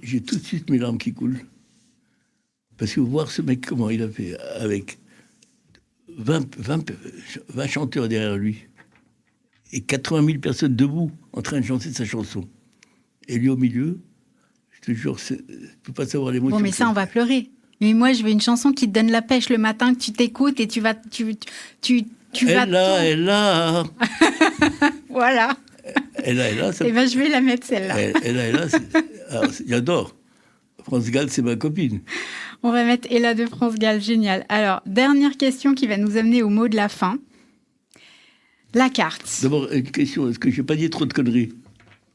J'ai tout de suite mes larmes qui coulent. Parce que voir ce mec, comment il a fait, avec 20 chanteurs derrière lui, et 80 000 personnes debout, en train de chanter sa chanson. Et lui au milieu, je te jure, je ne peux pas savoir l'émotion. Bon, mais ça, on va pleurer. Mais moi, je veux une chanson qui te donne la pêche le matin, que tu t'écoutes et tu vas... Elle là. Voilà. Elle là. Eh ben, je vais la mettre, celle-là. Elle là. J'adore. France Gall, c'est ma copine. On va mettre Ella de France Gall, génial. Alors, dernière question qui va nous amener au mot de la fin. La carte. D'abord, une question, est-ce que je n'ai pas dit trop de conneries?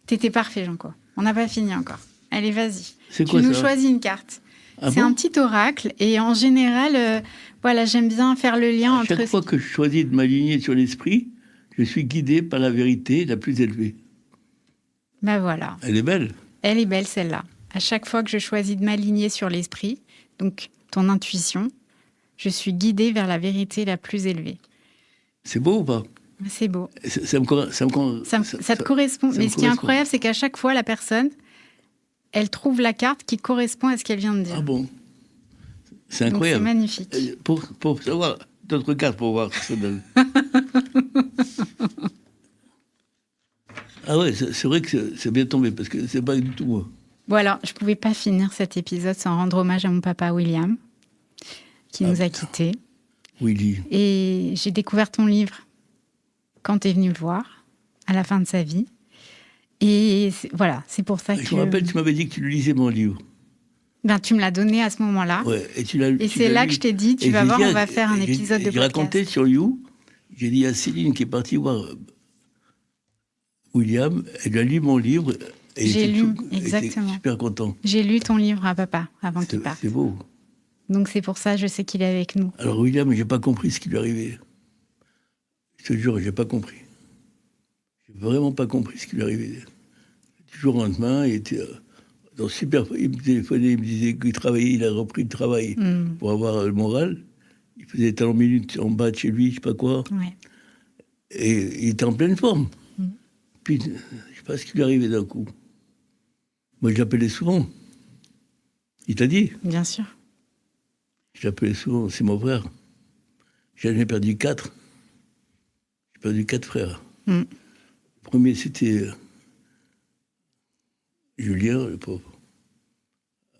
T'étais parfait, Janco. On n'a pas fini encore. Allez, vas-y. C'est quoi, tu nous ça? choisis une carte. Ah c'est bon? un petit oracle. Et en général, voilà, j'aime bien faire le lien entre... Chaque fois que je choisis de m'aligner sur l'esprit, je suis guidé par la vérité la plus élevée. Ben voilà. Elle est belle. Elle est belle, celle-là. À chaque fois que je choisis de m'aligner sur l'esprit, donc ton intuition, je suis guidée vers la vérité la plus élevée. C'est beau ou pas? C'est beau. Ça te correspond. Mais ce qui est incroyable, c'est qu'à chaque fois, la personne, elle trouve la carte qui correspond à ce qu'elle vient de dire. Ah bon? C'est incroyable. Donc c'est magnifique. Pour savoir d'autres cartes, pour voir ce que ça donne. Ah ouais, c'est vrai que c'est bien tombé, parce que c'est pas du tout moi. Bon alors, je pouvais pas finir cet épisode sans rendre hommage à mon papa William, qui nous a quittés. Willy. Et j'ai découvert ton livre quand tu es venu me voir, à la fin de sa vie. Et voilà, c'est pour ça que... Je me rappelle, tu m'avais dit que tu lisais mon livre. Ben, tu me l'as donné à ce moment-là. Ouais, et c'est là que je t'ai dit, tu vas voir, on va faire un épisode de podcast. J'ai raconté sur You, j'ai dit à Céline qui est partie voir William, elle a lu mon livre. Et j'ai lu, exactement. Était super content. J'ai lu ton livre à papa avant qu'il parte. C'est beau. Donc c'est pour ça, je sais qu'il est avec nous. Alors William, j'ai pas compris ce qui lui arrivait. Je te jure, j'ai pas compris. J'ai vraiment pas compris ce qui lui arrivait. Du jour au lendemain, il était il me téléphonait, il me disait qu'il travaillait, il a repris le travail pour avoir le moral. Il faisait talons minutes en bas de chez lui, je sais pas quoi. Ouais. Et il était en pleine forme. Puis, je sais pas ce qui lui arrivait d'un coup. Moi, je l'appelais souvent. Il t'a dit? Bien sûr. Je l'appelais souvent, c'est mon frère. J'en ai perdu 4. J'ai perdu 4 frères. Le premier, c'était Julien, le pauvre,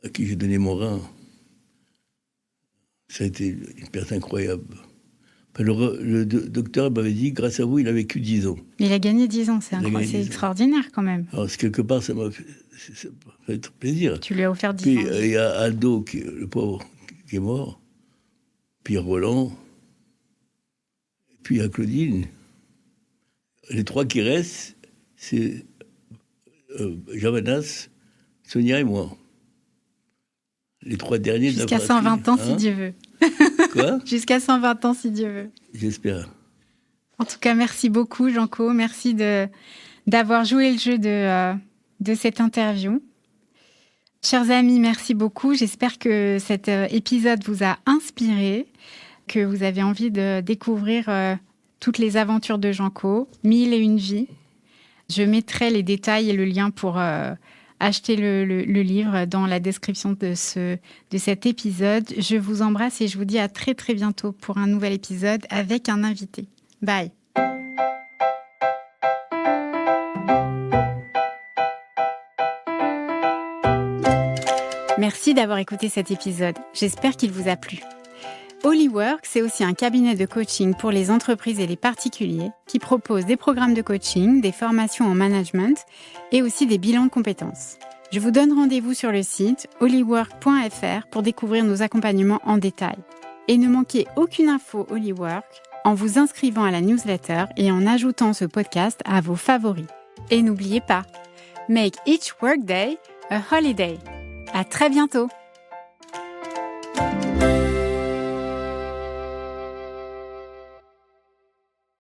à qui j'ai donné mon rein. Ça a été une perte incroyable. Enfin, le docteur m'avait dit, grâce à vous, il a vécu 10 ans. Il a gagné 10 ans, c'est extraordinaire quand même. Alors, quelque part, ça m'a fait plaisir. Tu lui as offert 10 Puis, ans. il y a Aldo, le pauvre, qui est mort. Puis Roland. Et puis il y a Claudine. Les 3 qui restent, c'est Javanas, Sonia et moi. Les 3 derniers... Jusqu'à 120 ans, si Dieu veut. Quoi? Jusqu'à 120 ans, si Dieu veut. J'espère. En tout cas, merci beaucoup, Janco. Merci d'avoir joué le jeu de cette interview. Chers amis, merci beaucoup. J'espère que cet épisode vous a inspiré, que vous avez envie de découvrir toutes les aventures de Janco, 1001 vies. Je mettrai les détails et le lien pour acheter le livre dans la description de cet épisode. Je vous embrasse et je vous dis à très très bientôt pour un nouvel épisode avec un invité. Bye. Merci d'avoir écouté cet épisode. J'espère qu'il vous a plu. Holywork, c'est aussi un cabinet de coaching pour les entreprises et les particuliers qui propose des programmes de coaching, des formations en management et aussi des bilans de compétences. Je vous donne rendez-vous sur le site holywork.fr pour découvrir nos accompagnements en détail. Et ne manquez aucune info Holywork en vous inscrivant à la newsletter et en ajoutant ce podcast à vos favoris. Et n'oubliez pas, make each workday a holiday. À très bientôt!